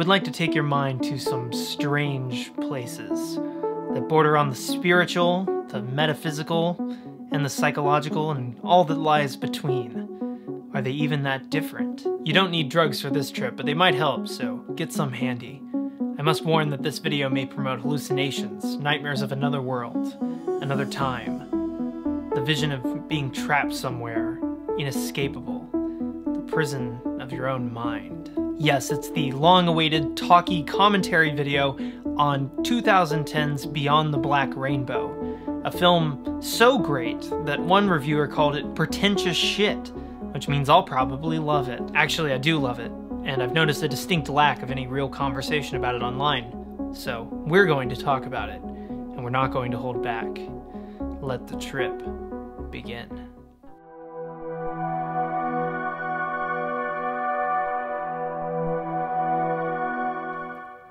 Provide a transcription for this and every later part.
would like to take your mind to some strange places that border on the spiritual, the metaphysical, and the psychological, and all that lies between. Are they even that different? You don't need drugs for this trip, but they might help, so get some handy. I must warn that this video may promote hallucinations, nightmares of another world, another time, the vision of being trapped somewhere, inescapable, the prison of your own mind. Yes, it's the long-awaited, talky commentary video on 2010's Beyond the Black Rainbow, a film so great that one reviewer called it pretentious shit, which means I'll probably love it. Actually, I do love it, and I've noticed a distinct lack of any real conversation about it online. So, we're going to talk about it, and we're not going to hold back. Let the trip begin.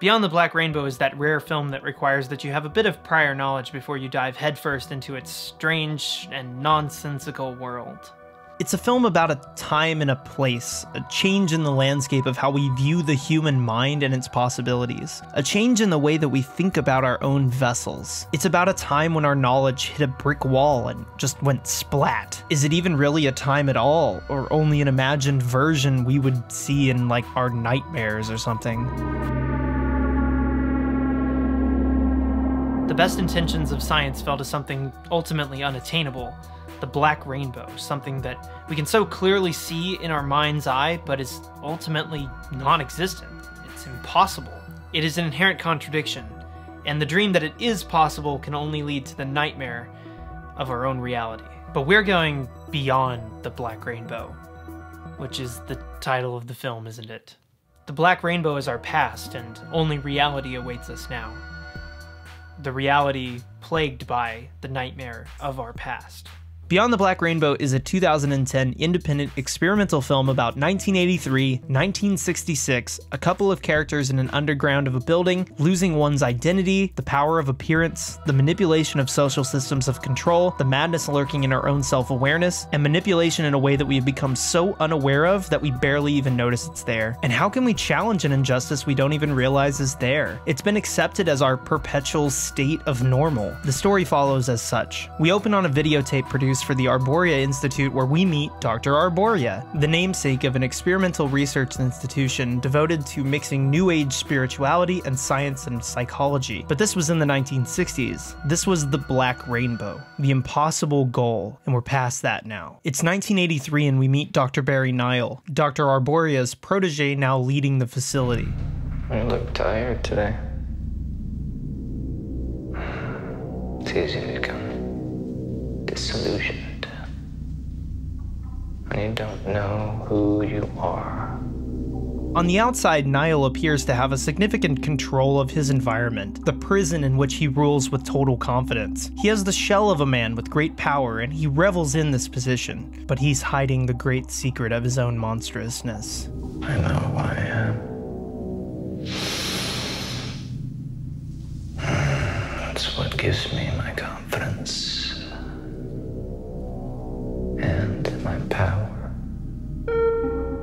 Beyond the Black Rainbow is that rare film that requires that you have a bit of prior knowledge before you dive headfirst into its strange and nonsensical world. It's a film about a time and a place, a change in the landscape of how we view the human mind and its possibilities, a change in the way that we think about our own vessels. It's about a time when our knowledge hit a brick wall and just went splat. Is it even really a time at all, or only an imagined version we would see in like our nightmares or something? The best intentions of science fell to something ultimately unattainable. The Black Rainbow, something that we can so clearly see in our mind's eye, but is ultimately non-existent. It's impossible. It is an inherent contradiction, and the dream that it is possible can only lead to the nightmare of our own reality. But we're going beyond the Black Rainbow, which is the title of the film, isn't it? The Black Rainbow is our past, and only reality awaits us now. The reality plagued by the nightmare of our past. Beyond the Black Rainbow is a 2010 independent experimental film about 1983, 1966, a couple of characters in an underground of a building, losing one's identity, the power of appearance, the manipulation of social systems of control, the madness lurking in our own self-awareness, and manipulation in a way that we have become so unaware of that we barely even notice it's there. And how can we challenge an injustice we don't even realize is there? It's been accepted as our perpetual state of normal. The story follows as such. We open on a videotape produced for the Arboria Institute, where we meet Dr. Arboria, the namesake of an experimental research institution devoted to mixing New Age spirituality and science and psychology. But this was in the 1960s. This was the Black Rainbow, the impossible goal, and we're past that now. It's 1983 and we meet Dr. Barry Nile, Dr. Arboria's protege now leading the facility. You look tired today. It's easy to become disillusioned when you don't know who you are. On the outside, Nile appears to have a significant control of his environment, the prison in which he rules with total confidence. He has the shell of a man with great power, and he revels in this position, but he's hiding the great secret of his own monstrousness. I know who I am. That's what gives me my confidence. And my power.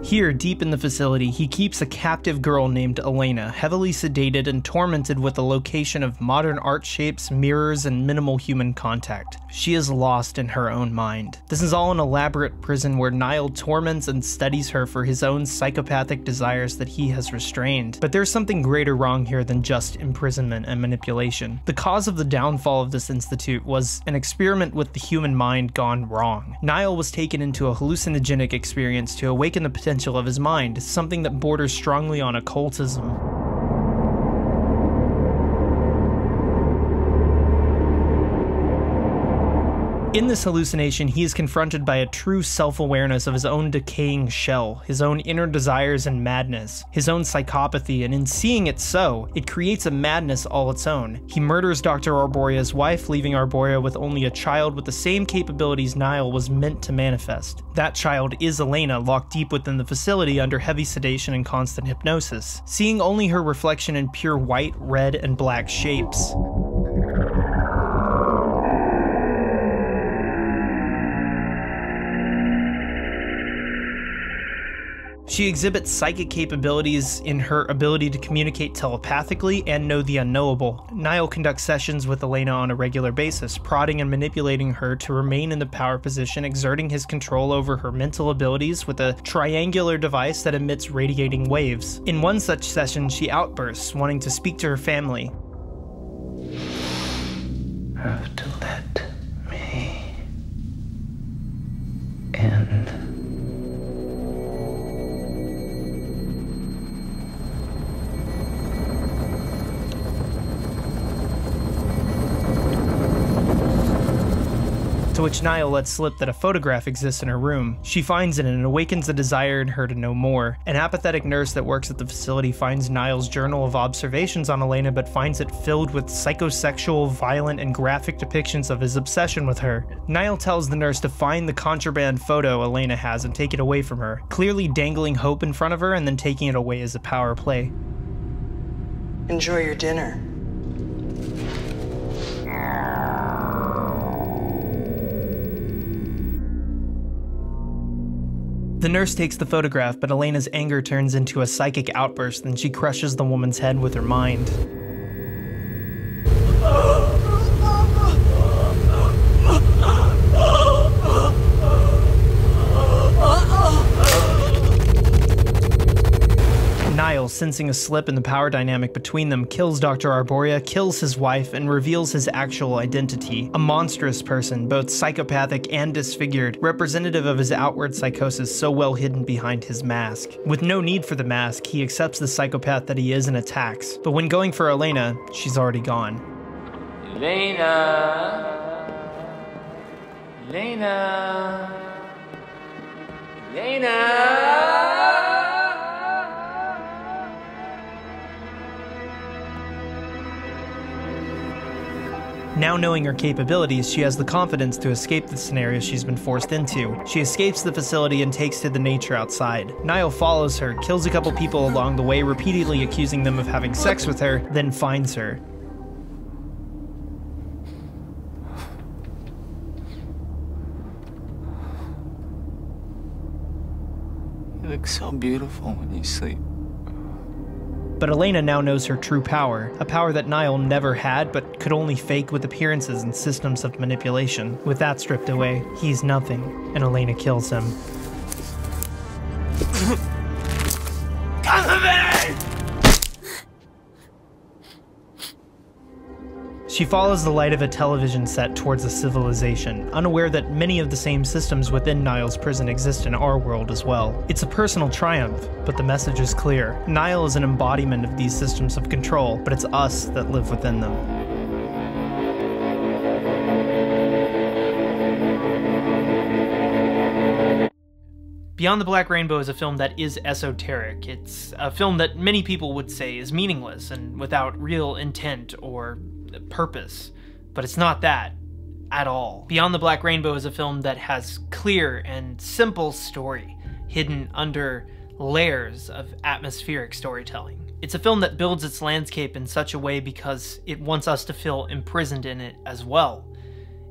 Here, deep in the facility, he keeps a captive girl named Elena, heavily sedated and tormented with the location of modern art shapes, mirrors, and minimal human contact. She is lost in her own mind. This is all an elaborate prison where Nile torments and studies her for his own psychopathic desires that he has restrained. But there's something greater wrong here than just imprisonment and manipulation. The cause of the downfall of this institute was an experiment with the human mind gone wrong. Nile was taken into a hallucinogenic experience to awaken the potential of his mind, something that borders strongly on occultism. In this hallucination, he is confronted by a true self-awareness of his own decaying shell, his own inner desires and madness, his own psychopathy, and in seeing it so, it creates a madness all its own. He murders Dr. Arboria's wife, leaving Arboria with only a child with the same capabilities Nile was meant to manifest. That child is Elena, locked deep within the facility under heavy sedation and constant hypnosis, seeing only her reflection in pure white, red, and black shapes. She exhibits psychic capabilities in her ability to communicate telepathically and know the unknowable. Niall conducts sessions with Elena on a regular basis, prodding and manipulating her to remain in the power position, exerting his control over her mental abilities with a triangular device that emits radiating waves. In one such session, she outbursts, wanting to speak to her family. Have to let me in. To which Niall lets slip that a photograph exists in her room. She finds it and awakens a desire in her to know more. An apathetic nurse that works at the facility finds Niall's journal of observations on Elena, but finds it filled with psychosexual, violent, and graphic depictions of his obsession with her. Niall tells the nurse to find the contraband photo Elena has and take it away from her, clearly dangling hope in front of her and then taking it away as a power play. Enjoy your dinner. The nurse takes the photograph, but Elena's anger turns into a psychic outburst and she crushes the woman's head with her mind. Niall, sensing a slip in the power dynamic between them, kills Dr. Arboria, kills his wife, and reveals his actual identity. A monstrous person, both psychopathic and disfigured, representative of his outward psychosis so well hidden behind his mask. With no need for the mask, he accepts the psychopath that he is and attacks. But when going for Elena, she's already gone. Elena! Elena! Elena! Now knowing her capabilities, she has the confidence to escape the scenario she's been forced into. She escapes the facility and takes to the nature outside. Niall follows her, kills a couple people along the way, repeatedly accusing them of having sex with her, then finds her. You look so beautiful when you sleep. But Elena now knows her true power, a power that Niall never had but could only fake with appearances and systems of manipulation. With that stripped away, he's nothing, and Elena kills him. She follows the light of a television set towards a civilization, unaware that many of the same systems within Niall's prison exist in our world as well. It's a personal triumph, but the message is clear. Niall is an embodiment of these systems of control, but it's us that live within them. Beyond the Black Rainbow is a film that is esoteric. It's a film that many people would say is meaningless and without real intent or purpose, but it's not that at all. Beyond the Black Rainbow is a film that has clear and simple story hidden under layers of atmospheric storytelling. It's a film that builds its landscape in such a way because it wants us to feel imprisoned in it as well.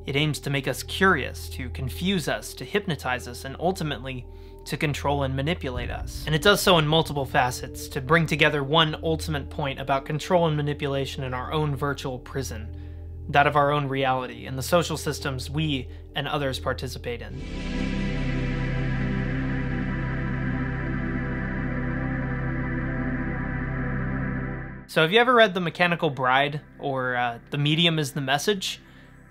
It aims to make us curious, to confuse us, to hypnotize us, and ultimately to control and manipulate us. And it does so in multiple facets to bring together one ultimate point about control and manipulation in our own virtual prison, that of our own reality, and the social systems we and others participate in. So have you ever read The Mechanical Bride, or The Medium is the Message?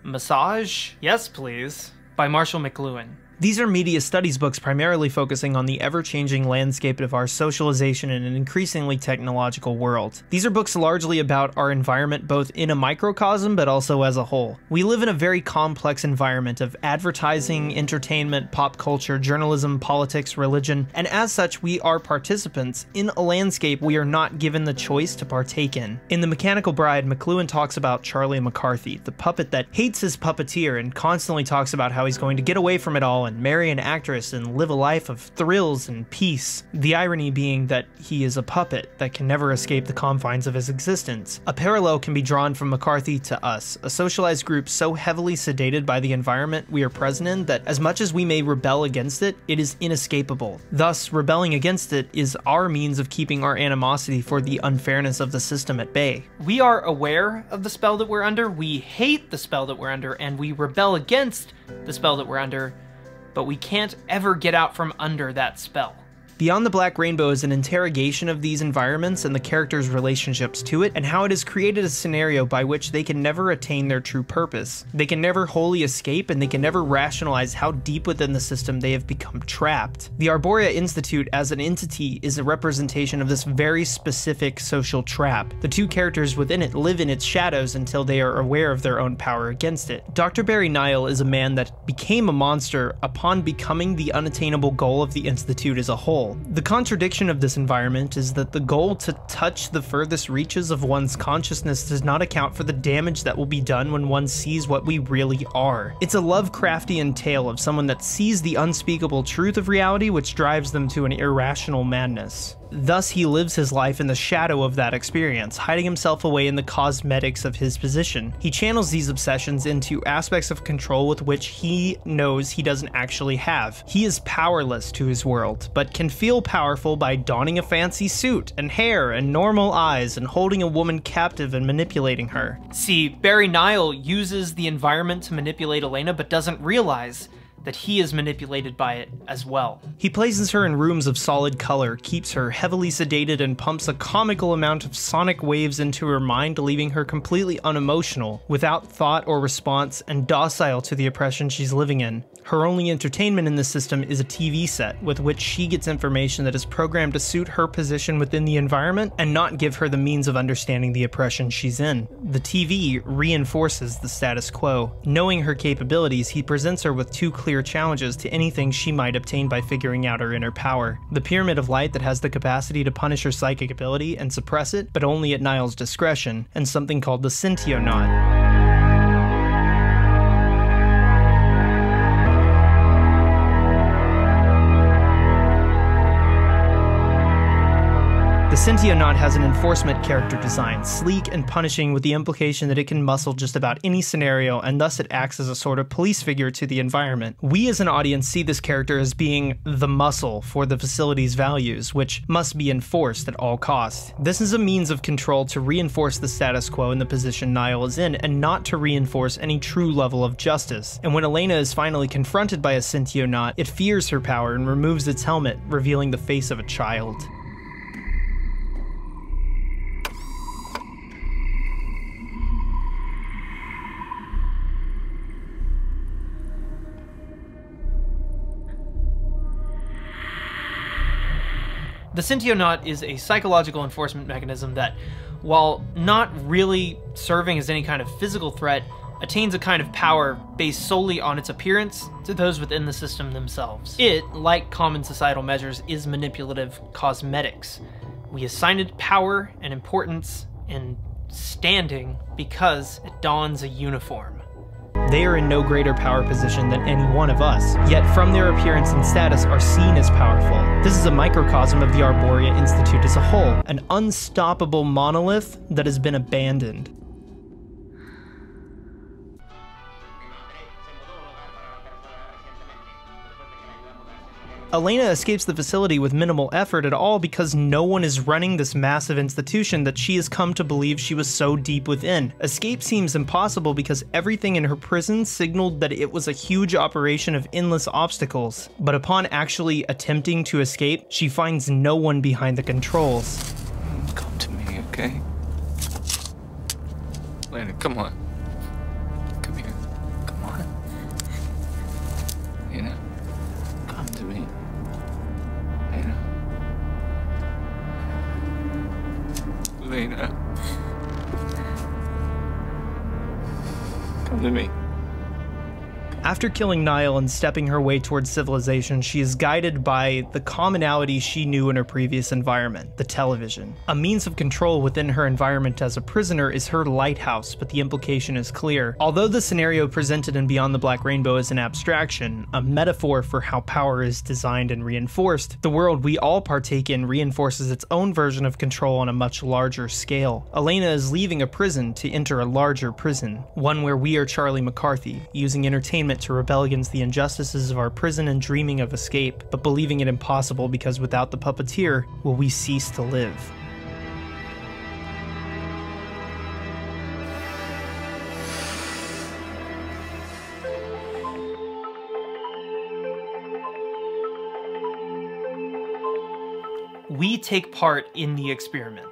Massage? Yes, please. By Marshall McLuhan. These are media studies books primarily focusing on the ever-changing landscape of our socialization in an increasingly technological world. These are books largely about our environment both in a microcosm but also as a whole. We live in a very complex environment of advertising, entertainment, pop culture, journalism, politics, religion, and as such we are participants in a landscape we are not given the choice to partake in. In The Mechanical Bride, McLuhan talks about Charlie McCarthy, the puppet that hates his puppeteer and constantly talks about how he's going to get away from it all someone, marry an actress, and live a life of thrills and peace. The irony being that he is a puppet that can never escape the confines of his existence. A parallel can be drawn from McCarthy to us, a socialized group so heavily sedated by the environment we are present in that as much as we may rebel against it, it is inescapable. Thus, rebelling against it is our means of keeping our animosity for the unfairness of the system at bay. We are aware of the spell that we're under, we hate the spell that we're under, and we rebel against the spell that we're under, but we can't ever get out from under that spell. Beyond the Black Rainbow is an interrogation of these environments and the characters' relationships to it, and how it has created a scenario by which they can never attain their true purpose. They can never wholly escape, and they can never rationalize how deep within the system they have become trapped. The Arborea Institute as an entity is a representation of this very specific social trap. The two characters within it live in its shadows until they are aware of their own power against it. Dr. Barry Nile is a man that became a monster upon becoming the unattainable goal of the Institute as a whole. The contradiction of this environment is that the goal to touch the furthest reaches of one's consciousness does not account for the damage that will be done when one sees what we really are. It's a Lovecraftian tale of someone that sees the unspeakable truth of reality which drives them to an irrational madness. Thus, he lives his life in the shadow of that experience, hiding himself away in the cosmetics of his position. He channels these obsessions into aspects of control with which he knows he doesn't actually have. He is powerless to his world, but can feel powerful by donning a fancy suit and hair and normal eyes and holding a woman captive and manipulating her. See, Barry Nile uses the environment to manipulate Elena, but doesn't realize that he is manipulated by it as well. He places her in rooms of solid color, keeps her heavily sedated, and pumps a comical amount of sonic waves into her mind, leaving her completely unemotional, without thought or response, and docile to the oppression she's living in. Her only entertainment in this system is a TV set, with which she gets information that is programmed to suit her position within the environment and not give her the means of understanding the oppression she's in. The TV reinforces the status quo. Knowing her capabilities, he presents her with two clear challenges to anything she might obtain by figuring out her inner power. The Pyramid of Light that has the capacity to punish her psychic ability and suppress it, but only at Nile's discretion, and something called the Synthionaut. The Synthionaut has an enforcement character design, sleek and punishing, with the implication that it can muscle just about any scenario, and thus it acts as a sort of police figure to the environment. We as an audience see this character as being the muscle for the facility's values, which must be enforced at all costs. This is a means of control to reinforce the status quo in the position Nile is in, and not to reinforce any true level of justice. And when Elena is finally confronted by a Synthionaut, it fears her power and removes its helmet, revealing the face of a child. The Synthionaut is a psychological enforcement mechanism that, while not really serving as any kind of physical threat, attains a kind of power based solely on its appearance to those within the system themselves. It, like common societal measures, is manipulative cosmetics. We assign it power and importance and standing because it dons a uniform. They are in no greater power position than any one of us, yet from their appearance and status are seen as powerful. This is a microcosm of the Arborea Institute as a whole, an unstoppable monolith that has been abandoned. Elena escapes the facility with minimal effort at all because no one is running this massive institution that she has come to believe she was so deep within. Escape seems impossible because everything in her prison signaled that it was a huge operation of endless obstacles. But upon actually attempting to escape, she finds no one behind the controls. Come to me, okay? Elena, come on. Come here. Come on. Elena, come to me. Elena. Come to me. After killing Niall and stepping her way towards civilization, she is guided by the commonality she knew in her previous environment, the television. A means of control within her environment as a prisoner is her lighthouse, but the implication is clear. Although the scenario presented in Beyond the Black Rainbow is an abstraction, a metaphor for how power is designed and reinforced, the world we all partake in reinforces its own version of control on a much larger scale. Elena is leaving a prison to enter a larger prison, one where we are Charlie McCarthy, using entertainment to rebel against the injustices of our prison and dreaming of escape, but believing it impossible because without the puppeteer, will we cease to live. We take part in the experiment.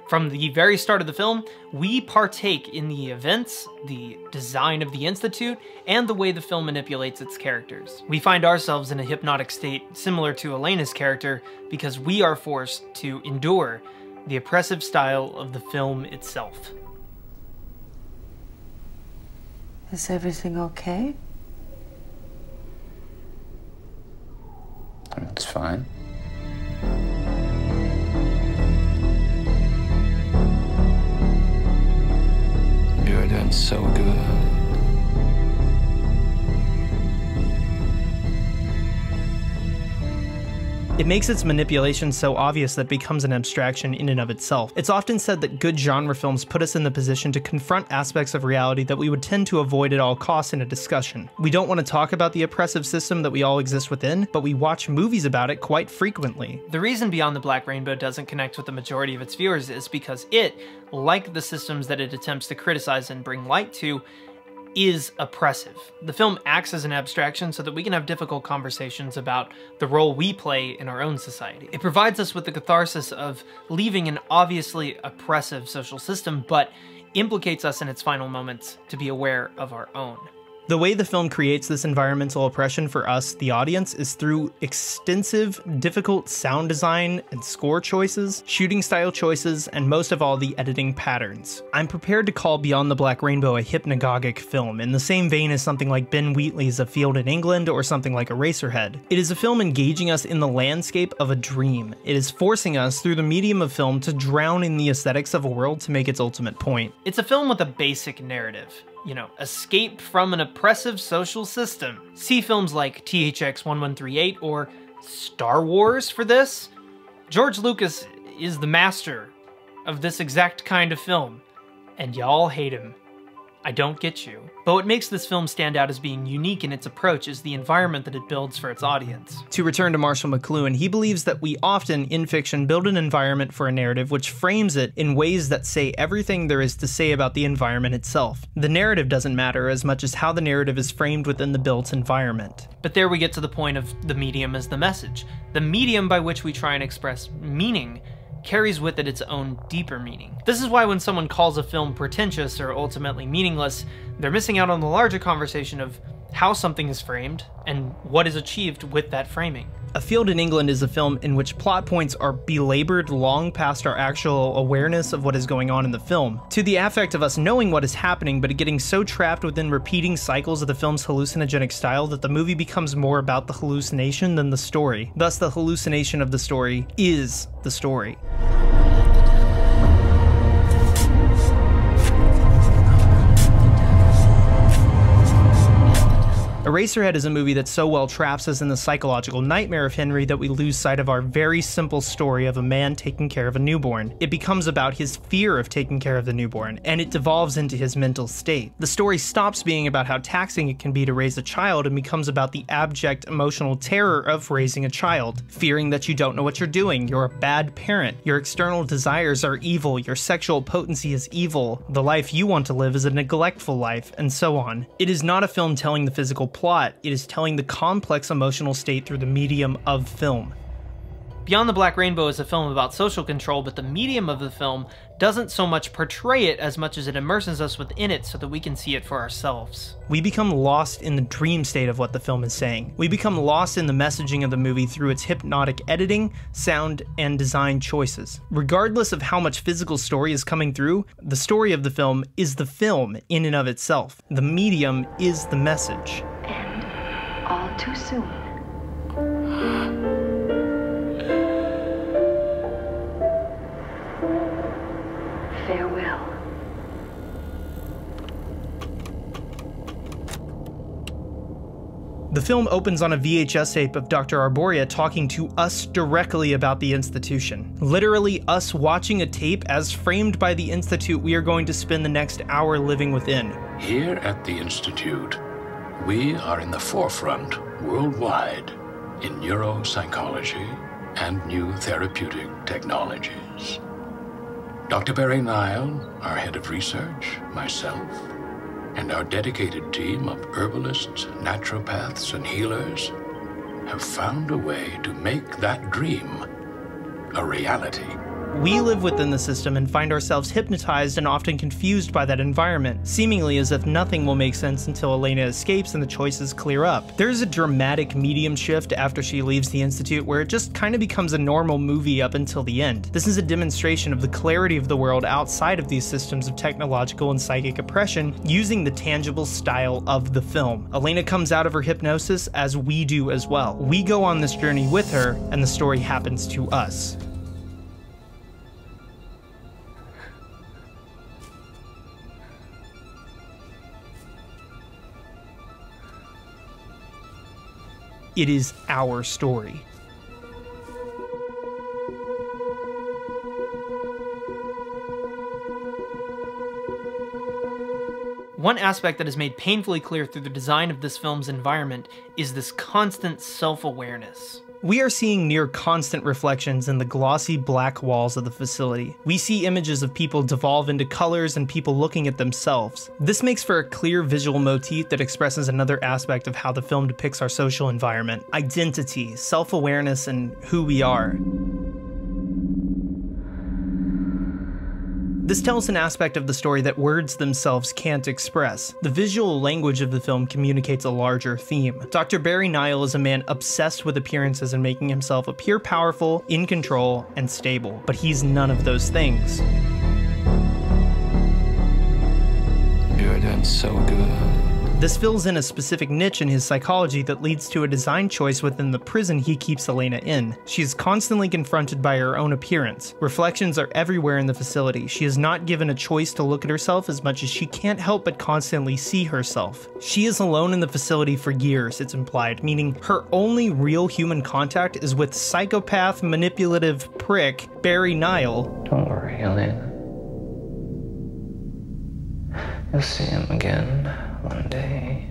From the very start of the film, we partake in the events, the design of the Institute, and the way the film manipulates its characters. We find ourselves in a hypnotic state similar to Elena's character because we are forced to endure the oppressive style of the film itself. Is everything okay? It's fine. You're doing so good. It makes its manipulation so obvious that it becomes an abstraction in and of itself. It's often said that good genre films put us in the position to confront aspects of reality that we would tend to avoid at all costs in a discussion. We don't want to talk about the oppressive system that we all exist within, but we watch movies about it quite frequently. The reason Beyond the Black Rainbow doesn't connect with the majority of its viewers is because it, like the systems that it attempts to criticize and bring light to, is oppressive. The film acts as an abstraction so that we can have difficult conversations about the role we play in our own society. It provides us with the catharsis of leaving an obviously oppressive social system, but implicates us in its final moments to be aware of our own. The way the film creates this environmental oppression for us, the audience, is through extensive, difficult sound design and score choices, shooting style choices, and most of all, the editing patterns. I'm prepared to call Beyond the Black Rainbow a hypnagogic film, in the same vein as something like Ben Wheatley's A Field in England or something like Eraserhead. It is a film engaging us in the landscape of a dream. It is forcing us, through the medium of film, to drown in the aesthetics of a world to make its ultimate point. It's a film with a basic narrative. You know, escape from an oppressive social system. See films like THX 1138 or Star Wars for this. George Lucas is the master of this exact kind of film, and y'all hate him. I don't get you. But what makes this film stand out as being unique in its approach is the environment that it builds for its audience. To return to Marshall McLuhan, he believes that we often, in fiction, build an environment for a narrative which frames it in ways that say everything there is to say about the environment itself. The narrative doesn't matter as much as how the narrative is framed within the built environment. But there we get to the point of the medium as the message. The medium by which we try and express meaning carries with it its own deeper meaning. This is why when someone calls a film pretentious or ultimately meaningless, they're missing out on the larger conversation of how something is framed and what is achieved with that framing. A Field in England is a film in which plot points are belabored long past our actual awareness of what is going on in the film, to the affect of us knowing what is happening but getting so trapped within repeating cycles of the film's hallucinogenic style that the movie becomes more about the hallucination than the story. Thus, the hallucination of the story is the story. Eraserhead is a movie that so well traps us in the psychological nightmare of Henry that we lose sight of our very simple story of a man taking care of a newborn. It becomes about his fear of taking care of the newborn, and it devolves into his mental state. The story stops being about how taxing it can be to raise a child and becomes about the abject emotional terror of raising a child, fearing that you don't know what you're doing, you're a bad parent, your external desires are evil, your sexual potency is evil, the life you want to live is a neglectful life, and so on. It is not a film telling the physical plot, it is telling the complex emotional state through the medium of film. Beyond the Black Rainbow is a film about social control, but the medium of the film doesn't so much portray it as much as it immerses us within it so that we can see it for ourselves. We become lost in the dream state of what the film is saying. We become lost in the messaging of the movie through its hypnotic editing, sound, and design choices. Regardless of how much physical story is coming through, the story of the film is the film in and of itself. The medium is the message. too soon. Farewell. The film opens on a VHS tape of Dr. Arboria talking to us directly about the Institution. Literally us watching a tape as framed by the Institute we are going to spend the next hour living within. Here at the Institute, we are in the forefront worldwide in neuropsychology and new therapeutic technologies. Dr. Barry Nile, our head of research, myself, and our dedicated team of herbalists, naturopaths, and healers have found a way to make that dream a reality. We live within the system and find ourselves hypnotized and often confused by that environment, seemingly as if nothing will make sense until Elena escapes and the choices clear up. There's a dramatic medium shift after she leaves the Institute where it just kind of becomes a normal movie up until the end. This is a demonstration of the clarity of the world outside of these systems of technological and psychic oppression using the tangible style of the film. Elena comes out of her hypnosis as we do as well. We go on this journey with her and the story happens to us. It is our story. One aspect that is made painfully clear through the design of this film's environment is this constant self-awareness. We are seeing near constant reflections in the glossy black walls of the facility. We see images of people devolve into colors and people looking at themselves. This makes for a clear visual motif that expresses another aspect of how the film depicts our social environment: identity, self-awareness, and who we are. This tells an aspect of the story that words themselves can't express. The visual language of the film communicates a larger theme. Dr. Barry Nile is a man obsessed with appearances and making himself appear powerful, in control, and stable. But he's none of those things. You're doing so good. This fills in a specific niche in his psychology that leads to a design choice within the prison he keeps Elena in. She is constantly confronted by her own appearance. Reflections are everywhere in the facility. She is not given a choice to look at herself as much as she can't help but constantly see herself. She is alone in the facility for years, it's implied, meaning her only real human contact is with psychopath, manipulative prick Barry Nile. Don't worry, Elena. You'll see him again one day.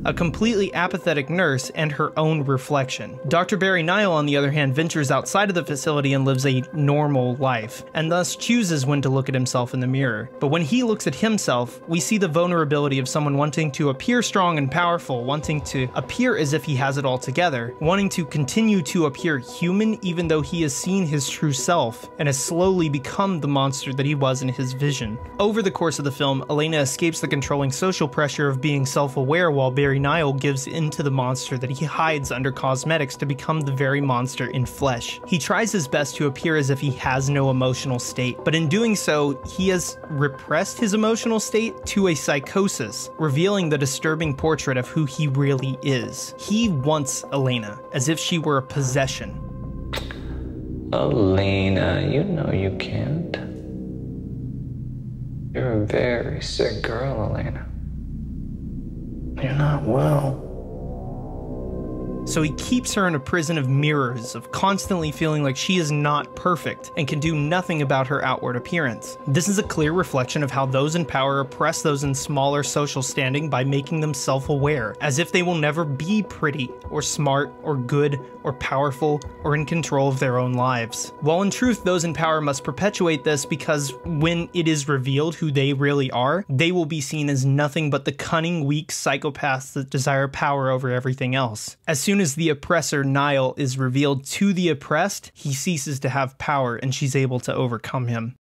A completely apathetic nurse, and her own reflection. Dr. Barry Nile, on the other hand, ventures outside of the facility and lives a normal life, and thus chooses when to look at himself in the mirror. But when he looks at himself, we see the vulnerability of someone wanting to appear strong and powerful, wanting to appear as if he has it all together, wanting to continue to appear human even though he has seen his true self, and has slowly become the monster that he was in his vision. Over the course of the film, Elena escapes the controlling social pressure of being self-aware while Barry Nile gives into the monster that he hides under cosmetics to become the very monster in flesh. He tries his best to appear as if he has no emotional state, but in doing so, he has repressed his emotional state to a psychosis, revealing the disturbing portrait of who he really is. He wants Elena, as if she were a possession. Elena, you know you can't. You're a very sick girl, Elena. You're not well. So he keeps her in a prison of mirrors, of constantly feeling like she is not perfect and can do nothing about her outward appearance. This is a clear reflection of how those in power oppress those in smaller social standing by making them self-aware, as if they will never be pretty, or smart, or good, or powerful, or in control of their own lives. While in truth, those in power must perpetuate this because when it is revealed who they really are, they will be seen as nothing but the cunning, weak psychopaths that desire power over everything else. As soon as the oppressor Nile is revealed to the oppressed, he ceases to have power and she's able to overcome him.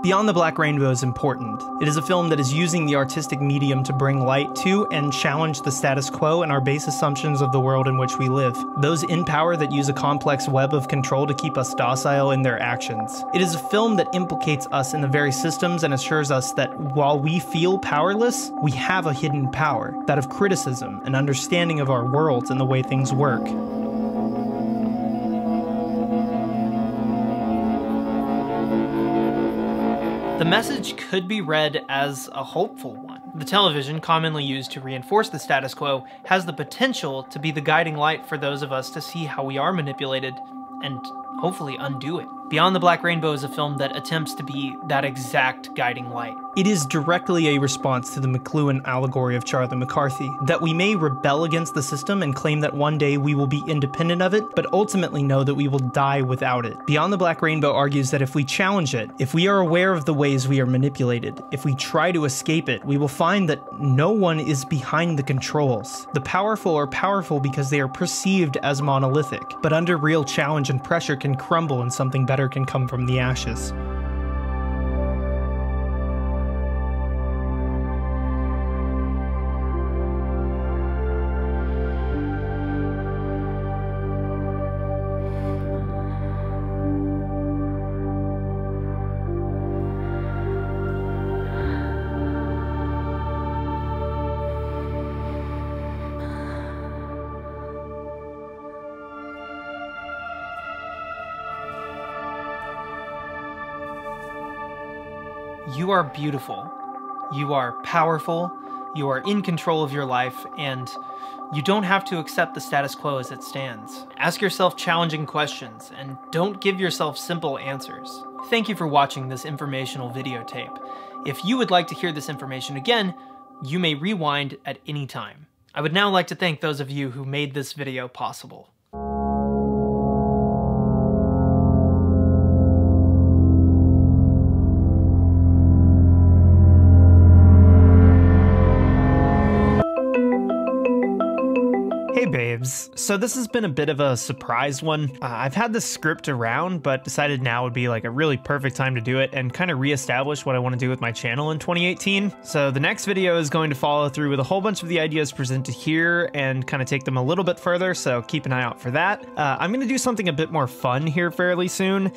Beyond the Black Rainbow is important. It is a film that is using the artistic medium to bring light to and challenge the status quo and our base assumptions of the world in which we live. Those in power that use a complex web of control to keep us docile in their actions. It is a film that implicates us in the very systems and assures us that while we feel powerless, we have a hidden power, that of criticism and understanding of our world and the way things work. The message could be read as a hopeful one. The television, commonly used to reinforce the status quo, has the potential to be the guiding light for those of us to see how we are manipulated and hopefully undo it. Beyond the Black Rainbow is a film that attempts to be that exact guiding light. It is directly a response to the McLuhan allegory of Charlie McCarthy, that we may rebel against the system and claim that one day we will be independent of it, but ultimately know that we will die without it. Beyond the Black Rainbow argues that if we challenge it, if we are aware of the ways we are manipulated, if we try to escape it, we will find that no one is behind the controls. The powerful are powerful because they are perceived as monolithic, but under real challenge and pressure can crumble and something better can come from the ashes. You are beautiful, you are powerful, you are in control of your life, and you don't have to accept the status quo as it stands. Ask yourself challenging questions, and don't give yourself simple answers. Thank you for watching this informational videotape. If you would like to hear this information again, you may rewind at any time. I would now like to thank those of you who made this video possible. Hey babes, so this has been a bit of a surprise one. I've had this script around, but decided now would be like a really perfect time to do it and kind of reestablish what I want to do with my channel in 2018. So the next video is going to follow through with a whole bunch of the ideas presented here and kind of take them a little bit further, so keep an eye out for that. I'm going to do something a bit more fun here fairly soon.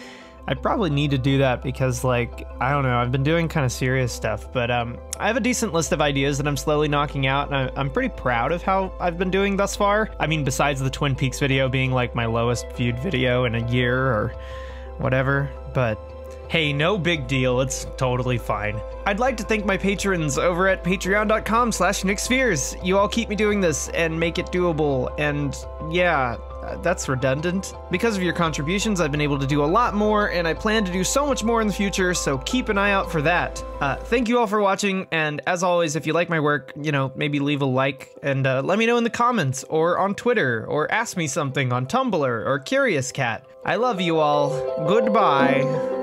I probably need to do that because, like, I don't know, I've been doing kind of serious stuff, but I have a decent list of ideas that I'm slowly knocking out, and I'm pretty proud of how I've been doing thus far. I mean, besides the Twin Peaks video being like my lowest viewed video in a year or whatever, but hey, no big deal, it's totally fine. I'd like to thank my patrons over at patreon.com/NickSpheres. You all keep me doing this and make it doable, and yeah, that's redundant. Because of your contributions, I've been able to do a lot more, and I plan to do so much more in the future, so keep an eye out for that. Thank you all for watching, and as always, if you like my work, you know, maybe leave a like, and let me know in the comments, or on Twitter, or ask me something on Tumblr, or Curious Cat. I love you all. Goodbye.